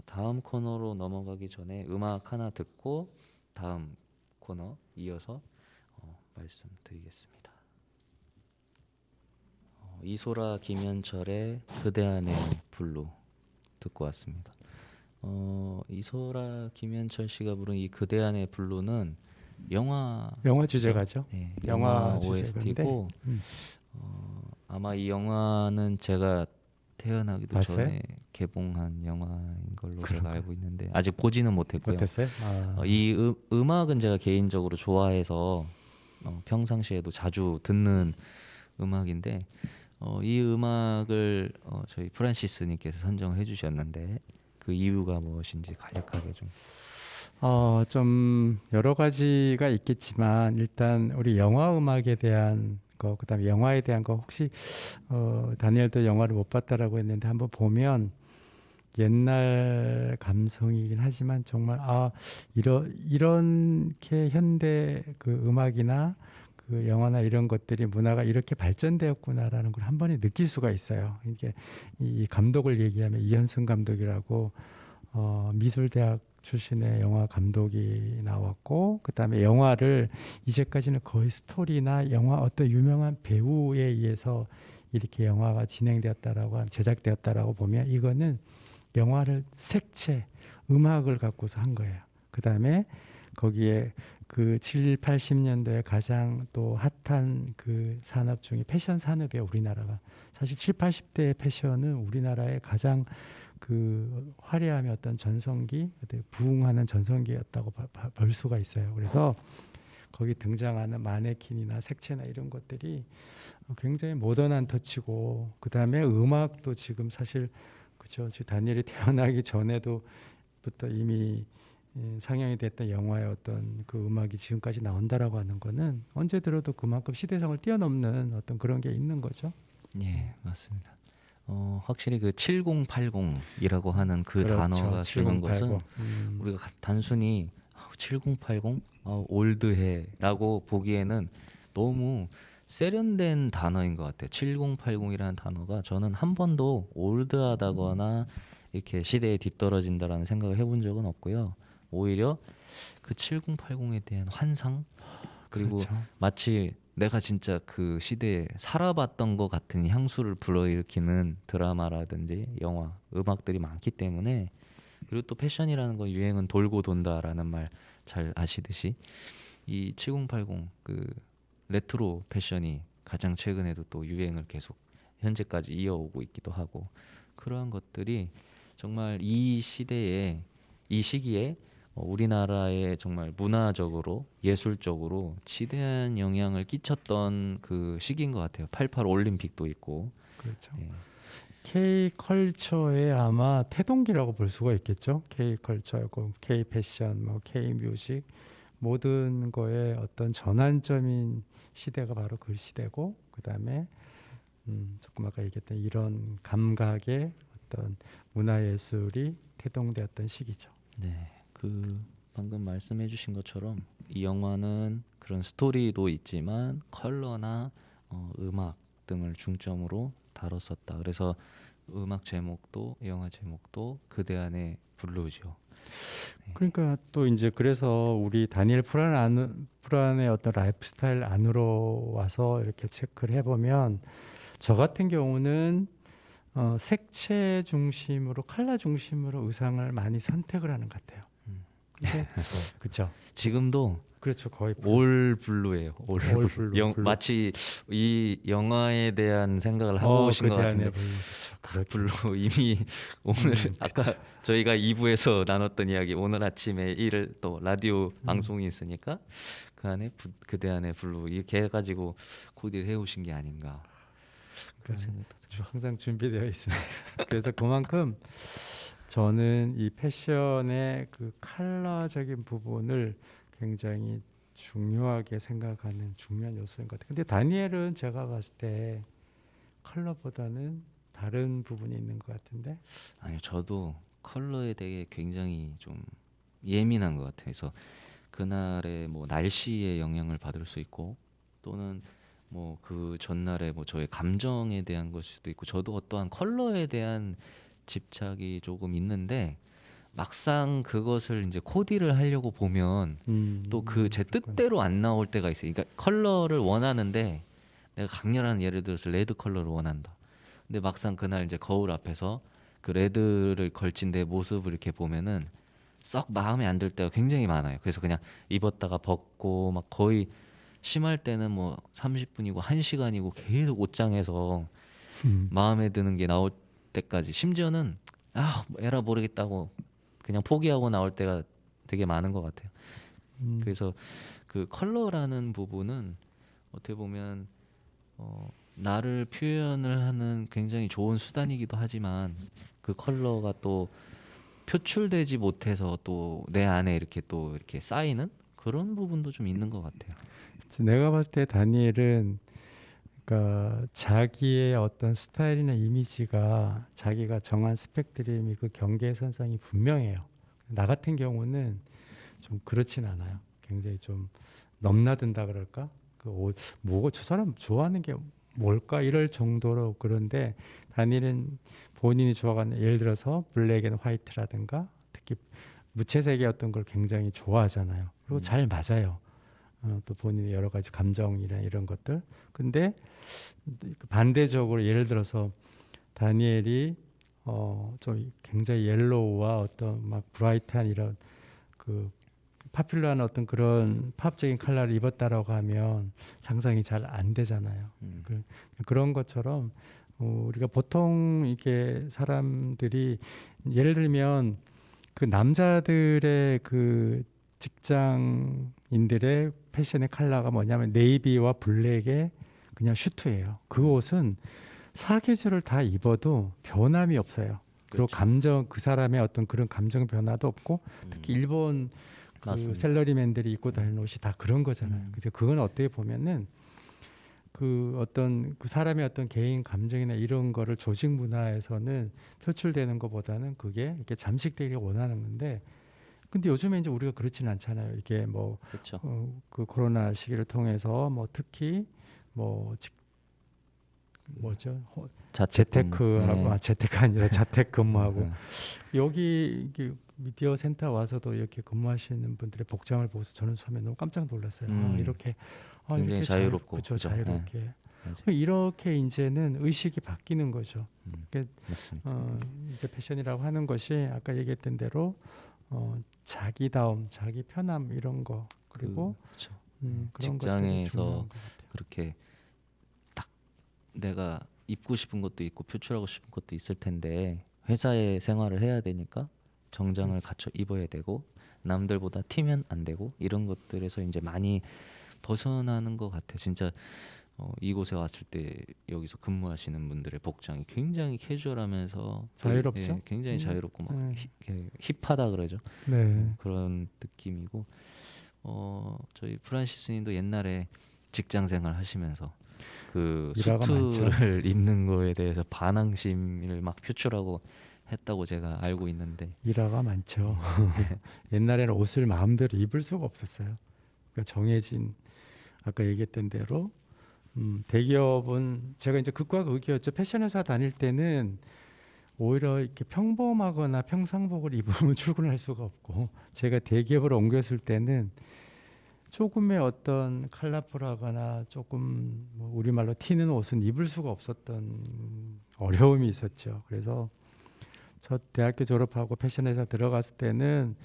Speaker 1: 다음 코너로 넘어가기 전에 음악 하나 듣고 다음 코너 이어서 말씀드리겠습니다. 이소라 김현철의 그대 안의 블루 듣고 왔습니다. 이소라 김현철 씨가 부른 이 그대 안의 블루는 영화
Speaker 2: 주제가죠.
Speaker 1: 네,
Speaker 2: 영화
Speaker 1: 영화
Speaker 2: 주제가인데,
Speaker 1: OST고 아마 이 영화는 제가 태어나기도
Speaker 2: 봤어요?
Speaker 1: 전에 개봉한 영화인 걸로 제가
Speaker 2: 그런가요?
Speaker 1: 알고 있는데 아직 보지는 못했고요.
Speaker 2: 어땠어요?
Speaker 1: 이 음악은 제가 개인적으로 좋아해서 평상시에도 자주 듣는 음악인데 이 음악을 저희 프란시스님께서 선정을 해주셨는데 그 이유가 무엇인지 간략하게 좀.
Speaker 2: 좀 여러 가지가 있겠지만 일단 우리 영화 음악에 대한 거, 그다음에 영화에 대한 거 혹시 다니엘도 영화를 못 봤다라고 했는데 한번 보면 옛날 감성이긴 하지만 정말 이렇게 현대 그 음악이나 그 영화나 이런 것들이 문화가 이렇게 발전되었구나라는 걸 한 번에 느낄 수가 있어요. 이게 이 감독을 얘기하면 이현승 감독이라고 미술대학 출신의 영화 감독이 나왔고 그다음에 영화를 이제까지는 거의 스토리나 영화 어떤 유명한 배우에 의해서 이렇게 영화가 진행되었다라고 제작되었다라고 보면 이거는 영화를 색채, 음악을 갖고서 한 거예요. 그다음에 거기에 그 7, 80년도에 가장 또 핫한 그 산업 중에 패션 산업이에요. 우리나라가 사실 7, 80대의 패션은 우리나라의 가장 그 화려함의 어떤 전성기, 부흥하는 전성기였다고 볼 수가 있어요. 그래서 거기 등장하는 마네킹이나 색채나 이런 것들이 굉장히 모던한 터치고 그다음에 음악도 지금 사실 그렇죠. 다니엘이 태어나기 전에도부터 이미 상영이 됐던 영화의 어떤 그 음악이 지금까지 나온다라고 하는 거는 언제 들어도 그만큼 시대성을 뛰어넘는 어떤 그런 게 있는 거죠.
Speaker 1: 예, 맞습니다. 확실히 그 7080이라고 하는 그
Speaker 2: 그렇죠.
Speaker 1: 단어가 주는
Speaker 2: 7080.
Speaker 1: 것은 우리가 단순히 7080 올드해라고 보기에는 너무 세련된 단어인 것 같아요. 7080이라는 단어가 저는 한 번도 올드하다거나 이렇게 시대에 뒤떨어진다라는 생각을 해본 적은 없고요. 오히려 그 7080에 대한 환상 그리고
Speaker 2: 그렇죠.
Speaker 1: 마치 내가 진짜 그 시대에 살아봤던 것 같은 향수를 불러일으키는 드라마라든지 영화, 음악들이 많기 때문에 그리고 또 패션이라는 건 유행은 돌고 돈다라는 말 잘 아시듯이 이 7080 그 레트로 패션이 가장 최근에도 또 유행을 계속 현재까지 이어오고 있기도 하고 그러한 것들이 정말 이 시대에 이 시기에 우리나라에 정말 문화적으로 예술적으로 지대한 영향을 끼쳤던 그 시기인 것 같아요. 88 올림픽도 있고.
Speaker 2: 그렇죠.
Speaker 1: 예.
Speaker 2: K 컬처의 아마 태동기라고 볼 수가 있겠죠. K 컬처고 K 패션, 뭐 K 뮤직 모든 거에 어떤 전환점인 시대가 바로 그 시대고 그다음에 조금 아까 얘기했던 이런 감각의 어떤 문화예술이 태동되었던 시기죠.
Speaker 1: 네, 그 방금 말씀해주신 것처럼 이 영화는 그런 스토리도 있지만 컬러나 음악 등을 중점으로 다뤘었다. 그래서 음악 제목도 영화 제목도 그대 안의 블루죠.
Speaker 2: 그러니까 또 이제 그래서 우리 다니엘 프란의 어떤 라이프 스타일 안으로 와서 이렇게 체크를 해보면 저 같은 경우는 색채 중심으로 컬러 중심으로 의상을 많이 선택을 하는 것 같아요. 근데 그렇죠.
Speaker 1: 지금도
Speaker 2: 그렇죠. 거의
Speaker 1: 올 블루예요. 올
Speaker 2: 올
Speaker 1: 블루.
Speaker 2: 블루, 블루.
Speaker 1: 마치 이 영화에 대한 생각을 하고 오신 것
Speaker 2: 그대
Speaker 1: 같은데
Speaker 2: 안에 블루.
Speaker 1: 블루 이미 오늘 아까
Speaker 2: 그쵸.
Speaker 1: 저희가 2부에서 나눴던 이야기 오늘 아침에 일을 또 라디오 방송이 있으니까 그 안에 그대 안에 블루 이렇게 해가지고 코디를 해오신 게 아닌가 그런 생각도
Speaker 2: 항상 준비되어 있습니다. 그래서 그만큼 저는 이 패션의 그 컬러적인 부분을 굉장히 중요하게 생각하는 중요한 요소인 것 같아요. 근데 다니엘은 제가 봤을 때 컬러보다는 다른 부분이 있는 것 같은데.
Speaker 1: 아니요 저도 컬러에 대해 굉장히 좀 예민한 것 같아요. 그래서 그날의 뭐 날씨에 영향을 받을 수 있고 또는 뭐 그 전날에 뭐 저의 감정에 대한 것일 수도 있고 저도 어떠한 컬러에 대한 집착이 조금 있는데 막상 그것을 이제 코디를 하려고 보면 또 그 제
Speaker 2: 그렇구나.
Speaker 1: 뜻대로 안 나올 때가 있어요. 그러니까 컬러를 원하는데 내가 강렬한 예를 들어서 레드 컬러를 원한다. 근데 막상 그날 이제 거울 앞에서 그 레드를 걸친 내 모습을 이렇게 보면은 썩 마음에 안 들 때가 굉장히 많아요. 그래서 그냥 입었다가 벗고 막 거의 심할 때는 뭐 30분이고 1시간이고 계속 옷장에서 마음에 드는 게 나올 때까지 심지어는 에라 모르겠다고 그냥 포기하고 나올 때가 되게 많은 것 같아요. 그래서 그 컬러라는 부분은 어떻게 보면 나를 표현을 하는 굉장히 좋은 수단이기도 하지만 그 컬러가 또 표출되지 못해서 또 내 안에 이렇게 또 이렇게 쌓이는 그런 부분도 좀 있는 것 같아요.
Speaker 2: 내가 봤을 때 다니엘은 그러니까 자기의 어떤 스타일이나 이미지가 자기가 정한 스펙트럼이 그 경계선상이 분명해요. 나 같은 경우는 좀 그렇진 않아요. 굉장히 좀 넘나든다 그럴까? 그 옷, 뭐고 저 사람 좋아하는 게 뭘까? 이럴 정도로 그런데 다니엘은 본인이 좋아하는 예를 들어서 블랙 앤 화이트라든가 특히 무채색의 어떤 걸 굉장히 좋아하잖아요. 그리고 잘 맞아요. 또 본인의 여러 가지 감정이나 이런 것들. 근데 반대적으로 예를 들어서 다니엘이 좀 굉장히 옐로우와 어떤 막 브라이트한 이런 그 파퓰러한 어떤 그런 팝적인 컬러를 입었다라고 하면 상상이 잘 안 되잖아요. 그런 것처럼 우리가 보통 이게 사람들이 예를 들면 그 남자들의 그 직장인들의 패션의 컬러가 뭐냐면 네이비와 블랙의 그냥 슈트예요. 그 옷은 사계절을 다 입어도 변함이 없어요. 그리고
Speaker 1: 그렇죠.
Speaker 2: 감정 그 사람의 어떤 그런 감정 변화도 없고 특히 일본 그
Speaker 1: 맞습니다.
Speaker 2: 샐러리맨들이 입고 다니는 옷이 다 그런 거잖아요. 그래서 그건 어떻게 보면은 그 어떤 그 사람의 어떤 개인 감정이나 이런 거를 조직 문화에서는 표출되는 것보다는 그게 이렇게 잠식되기를 원하는 건데 근데 요즘에 이제 우리가 그렇지는 않잖아요. 이게 뭐
Speaker 1: 그렇죠.
Speaker 2: 그 코로나 시기를 통해서 뭐 특히 뭐 뭐죠? 재테크하고 재테크 아니라 자택 근무하고 여기 미디어 센터 와서도 이렇게 근무하시는 분들의 복장을 보고서 저는 처음에 너무 깜짝 놀랐어요. 이렇게
Speaker 1: 굉장히
Speaker 2: 이렇게
Speaker 1: 자유롭고
Speaker 2: 그렇죠,
Speaker 1: 그죠?
Speaker 2: 자유롭게
Speaker 1: 맞아요.
Speaker 2: 이렇게 이제는 의식이 바뀌는 거죠.
Speaker 1: 맞습니다.
Speaker 2: 이제 패션이라고 하는 것이 아까 얘기했던 대로 자기다움, 자기 편함 이런 거 그리고
Speaker 1: 그렇죠.
Speaker 2: 그런 것들이
Speaker 1: 직장에서
Speaker 2: 중요한 것 같아요.
Speaker 1: 그렇게 딱 내가 입고 싶은 것도 있고 표출하고 싶은 것도 있을 텐데 회사에 생활을 해야 되니까 정장을
Speaker 2: 그렇죠.
Speaker 1: 갖춰 입어야 되고 남들보다 튀면 안 되고 이런 것들에서 이제 많이 벗어나는 것 같아요. 진짜 이곳에 왔을 때 여기서 근무하시는 분들의 복장이 굉장히 캐주얼하면서
Speaker 2: 자유롭죠?
Speaker 1: 예, 굉장히 자유롭고 막
Speaker 2: 네.
Speaker 1: 힙하다 그러죠.
Speaker 2: 네.
Speaker 1: 그런 느낌이고 저희 프란시스님도 옛날에 직장 생활 하시면서 그
Speaker 2: 일화가
Speaker 1: 수트를 입는 거에 대해서 반항심을 막 표출하고 했다고 제가 알고 있는데
Speaker 2: 일화가 많죠. 옛날에는 옷을 마음대로 입을 수가 없었어요. 그러니까 정해진 아까 얘기했던 대로 대기업은 제가 이제 극과 극이었죠. 패션 회사 다닐 때는 오히려 이렇게 평범하거나 평상복을 입으면 출근할 수가 없고 제가 대기업으로 옮겼을 때는 조금의 어떤 컬러풀하거나 조금 뭐 우리말로 튀는 옷은 입을 수가 없었던 어려움이 있었죠. 그래서 저 대학교 졸업하고 패션 회사 들어갔을 때는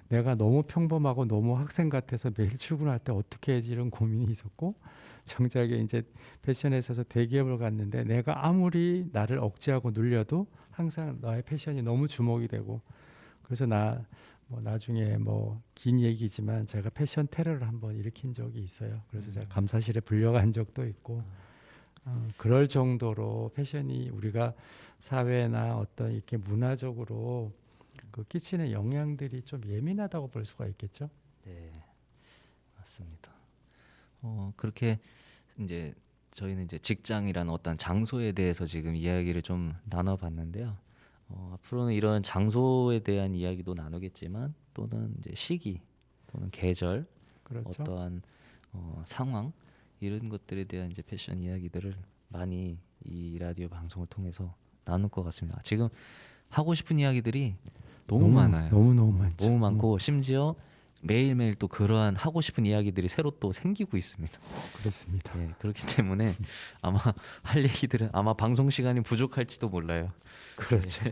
Speaker 2: 내가 너무 평범하고 너무 학생 같아서 매일 출근할 때 어떻게 해야지 이런 고민이 있었고 정작에 이제 패션 회사에서 대기업을 갔는데 내가 아무리 나를 억제하고 눌려도 항상 나의 패션이 너무 주목이 되고 그래서 뭐 나중에 뭐 긴 얘기지만 제가 패션 테러를 한번 일으킨 적이 있어요. 그래서 제가 감사실에 불려간 적도 있고 그럴 정도로 패션이 우리가 사회나 어떤 이렇게 문화적으로 그 끼치는 영향들이 좀 예민하다고 볼 수가 있겠죠.
Speaker 1: 네, 맞습니다. 그렇게 이제 저희는 이제 직장이라는 어떤 장소에 대해서 지금 이야기를 좀 나눠봤는데요. 앞으로는 이런 장소에 대한 이야기도 나누겠지만 또는 이제 시기 또는 계절
Speaker 2: 그렇죠.
Speaker 1: 어떠한 상황 이런 것들에 대한 이제 패션 이야기들을 많이 이 라디오 방송을 통해서 나눌 것 같습니다. 지금 하고 싶은 이야기들이 너무 많아요.
Speaker 2: 너무 많죠.
Speaker 1: 너무 많고 심지어 매일매일 또 그러한 하고 싶은 이야기들이 새로 또 생기고 있습니다.
Speaker 2: 그렇습니다.
Speaker 1: 예, 그렇기 때문에 아마 할 얘기들은 아마 방송 시간이 부족할지도 몰라요.
Speaker 2: 그렇죠.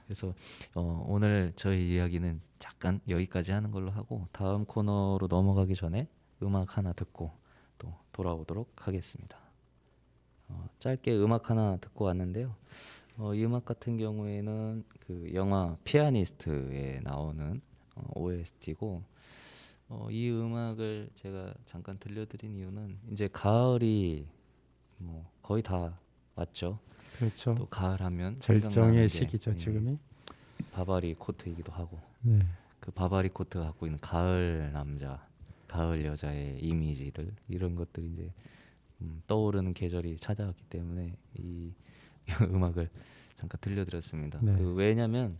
Speaker 1: 그래서 오늘 저희 이야기는 잠깐 여기까지 하는 걸로 하고 다음 코너로 넘어가기 전에 음악 하나 듣고 또 돌아오도록 하겠습니다. 짧게 음악 하나 듣고 왔는데요. 이 음악 같은 경우에는 그 영화 피아니스트에 나오는 OST고 이 음악을 제가 잠깐 들려드린 이유는 이제 가을이 뭐 거의 다 왔죠.
Speaker 2: 그렇죠.
Speaker 1: 또 가을 하면
Speaker 2: 절정의
Speaker 1: 생각나는 게
Speaker 2: 시기죠. 지금이.
Speaker 1: 바바리 코트이기도 하고
Speaker 2: 네.
Speaker 1: 그 바바리 코트가 갖고 있는 가을 남자, 가을 여자의 이미지들 이런 것들이 이제 떠오르는 계절이 찾아왔기 때문에 이 음악을 잠깐 들려드렸습니다.
Speaker 2: 네.
Speaker 1: 왜냐하면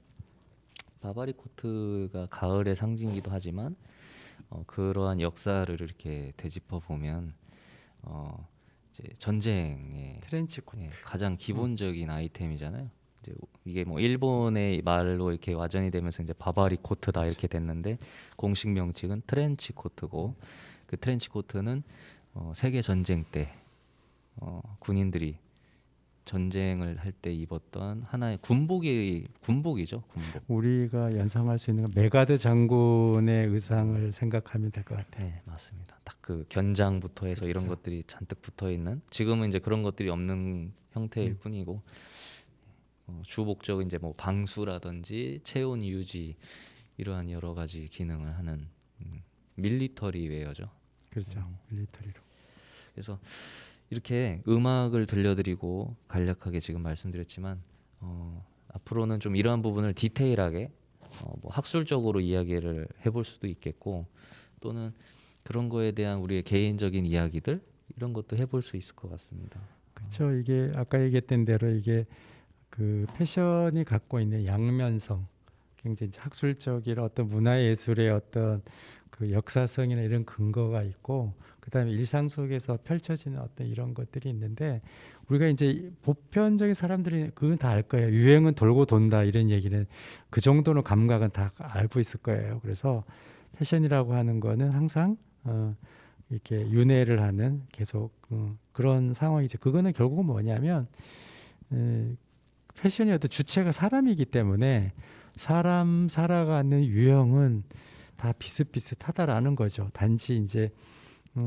Speaker 1: 바바리 코트가 가을의 상징이기도 하지만 그러한 역사를 이렇게 되짚어 보면 이제 전쟁의
Speaker 2: 트렌치 코트.
Speaker 1: 가장 기본적인 아이템이잖아요. 이제 이게 뭐 일본의 말로 이렇게 와전이 되면서 이제 바바리 코트다 이렇게 됐는데 공식 명칭은 트렌치 코트고 그 트렌치 코트는 세계 전쟁 때 군인들이 전쟁을 할 때 입었던 하나의 군복이죠. 군복.
Speaker 2: 우리가 연상할 수 있는 건 메가드 장군의 의상을 생각하면 될 것 같아요.
Speaker 1: 네, 맞습니다. 딱 그 견장부터 해서 이런
Speaker 2: 그렇죠.
Speaker 1: 것들이 잔뜩 붙어 있는 지금은 이제 그런 것들이 없는 형태일 뿐이고 주 목적은 이제 뭐 방수라든지 체온 유지 이러한 여러 가지 기능을 하는 밀리터리 웨어죠.
Speaker 2: 그렇죠. 밀리터리로.
Speaker 1: 그래서 이렇게 음악을 들려드리고 간략하게 지금 말씀드렸지만 앞으로는 좀 이러한 부분을 디테일하게 뭐 학술적으로 이야기를 해볼 수도 있겠고 또는 그런 거에 대한 우리의 개인적인 이야기들 이런 것도 해볼 수 있을 것 같습니다.
Speaker 2: 그렇죠. 이게 아까 얘기했던 대로 이게 그 패션이 갖고 있는 양면성, 굉장히 학술적인 어떤 문화예술의 어떤 그 역사성이나 이런 근거가 있고, 그다음에 일상 속에서 펼쳐지는 어떤 이런 것들이 있는데, 우리가 이제 보편적인 사람들이 그건 다 알 거예요. 유행은 돌고 돈다 이런 얘기는 그 정도는 감각은 다 알고 있을 거예요. 그래서 패션이라고 하는 거는 항상 이렇게 윤회를 하는 계속 그런 상황이죠. 그거는 결국은 뭐냐면 패션이 어떤 주체가 사람이기 때문에 사람 살아가는 유형은 다 비슷비슷하다라는 거죠. 단지 이제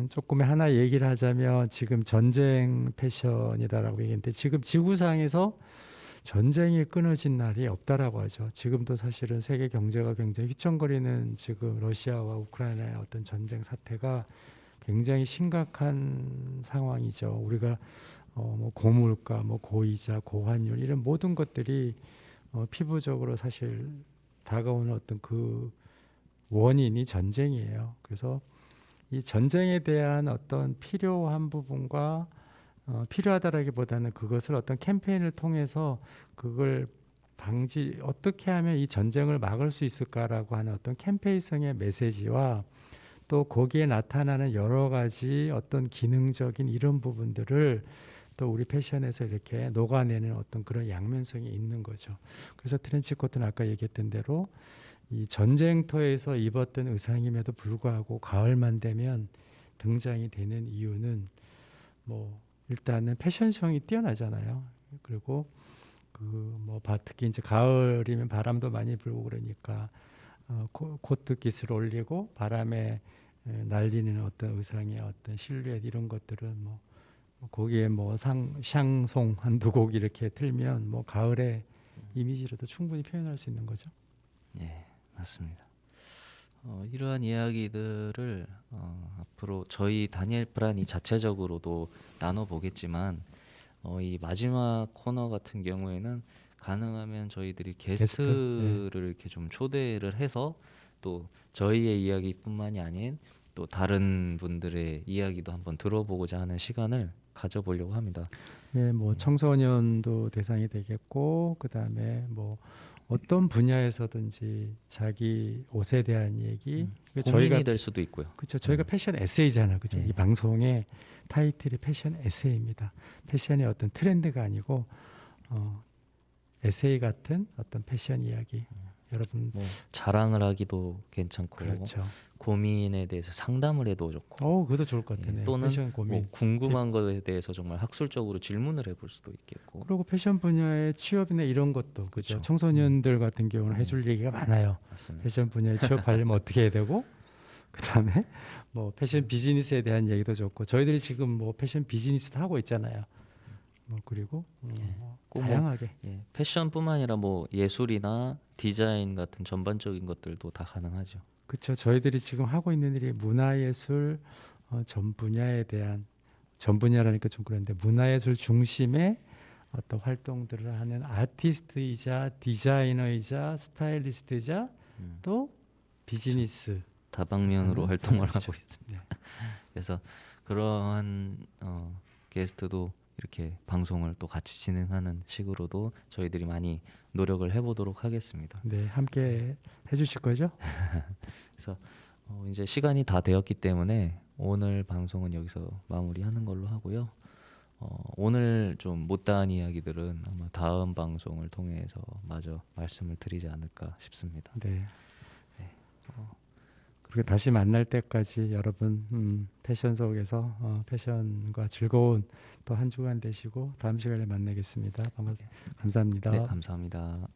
Speaker 2: 조금의 하나 얘기를 하자면 지금 전쟁 패션이다라고 얘기했는데 지금 지구상에서 전쟁이 끊어진 날이 없다라고 하죠. 지금도 사실은 세계 경제가 굉장히 휘청거리는 지금 러시아와 우크라이나의 어떤 전쟁 사태가 굉장히 심각한 상황이죠. 우리가 뭐 고물가, 뭐 고이자, 고환율 이런 모든 것들이 피부적으로 사실 다가오는 어떤 그 원인이 전쟁이에요. 그래서 이 전쟁에 대한 어떤 필요한 부분과 필요하다라기보다는 그것을 어떤 캠페인을 통해서 그걸 어떻게 하면 이 전쟁을 막을 수 있을까라고 하는 어떤 캠페인성의 메시지와 또 거기에 나타나는 여러 가지 어떤 기능적인 이런 부분들을 또 우리 패션에서 이렇게 녹아내는 어떤 그런 양면성이 있는 거죠. 그래서 트렌치코트는 아까 얘기했던 대로 이 전쟁터에서 입었던 의상임에도 불구하고 가을만 되면 등장이 되는 이유는 뭐 일단은 패션성이 뛰어나잖아요. 그리고 특히 이제 가을이면 바람도 많이 불고 그러니까 코트 깃을 올리고 바람에 날리는 어떤 의상의 어떤 실루엣 이런 것들은 뭐 거기에 뭐 샹송 한두 곡 이렇게 틀면 뭐 가을의 이미지로도 충분히 표현할 수 있는 거죠.
Speaker 1: 예, 맞습니다. 이러한 이야기들을 앞으로 저희 다니엘 프란이 자체적으로도 나눠보겠지만 이 마지막 코너 같은 경우에는 가능하면 저희들이 게스트를 이렇게 좀 초대를 해서 또 저희의 이야기뿐만이 아닌 또 다른 분들의 이야기도 한번 들어보고자 하는 시간을 가져보려고 합니다.
Speaker 2: 예, 뭐 청소년도 대상이 되겠고 그다음에 뭐 어떤 분야에서든지 자기 옷에 대한 얘기
Speaker 1: 고민이
Speaker 2: 저희가
Speaker 1: 될 수도 있고요.
Speaker 2: 그렇죠. 저희가 패션 에세이잖아요. 그죠? 이 방송의 타이틀이 패션 에세이입니다. 패션의 어떤 트렌드가 아니고 에세이 같은 어떤 패션 이야기. 여러분
Speaker 1: 뭐 자랑을 하기도 괜찮고
Speaker 2: 그렇죠.
Speaker 1: 고민에 대해서 상담을 해도 좋고
Speaker 2: 그것도 좋을 것 같아요.
Speaker 1: 또는
Speaker 2: 패션 고민.
Speaker 1: 뭐 궁금한 것에 대해서 정말 학술적으로 질문을 해볼 수도 있겠고
Speaker 2: 그리고 패션 분야의 취업이나 이런 것도 그죠.
Speaker 1: 그렇죠.
Speaker 2: 청소년들 같은 경우는 해줄 얘기가 많아요.
Speaker 1: 맞습니다.
Speaker 2: 패션 분야에 취업하려면 어떻게 해야 되고 그다음에 뭐 패션 비즈니스에 대한 얘기도 좋고 저희들이 지금 뭐 패션 비즈니스도 하고 있잖아요. 뭐 그리고
Speaker 1: 꼭
Speaker 2: 다양하게
Speaker 1: 패션뿐만 아니라 뭐 예술이나 디자인 같은 전반적인 것들도 다 가능하죠.
Speaker 2: 그렇죠. 저희들이 지금 하고 있는 일이 문화예술 전 분야에 대한 전 분야라니까 좀 그런데 문화예술 중심의 어떤 활동들을 하는 아티스트이자 디자이너이자 스타일리스트이자 또 비즈니스
Speaker 1: 다방면으로 활동을
Speaker 2: 그렇죠.
Speaker 1: 하고 있습니다. 그래서 그러한 게스트도 이렇게 방송을 또 같이 진행하는 식으로도 저희들이 많이 노력을 해보도록 하겠습니다.
Speaker 2: 네, 함께 해주실 거죠?
Speaker 1: 그래서 이제 시간이 다 되었기 때문에 오늘 방송은 여기서 마무리하는 걸로 하고요. 오늘 좀 못다한 이야기들은 아마 다음 방송을 통해서 마저 말씀을 드리지 않을까 싶습니다.
Speaker 2: 네. 그리고 다시 만날 때까지 여러분 패션 속에서 패션과 즐거운 또 한 주간 되시고 다음 시간에 만나겠습니다. 감사합니다.
Speaker 1: 네, 감사합니다.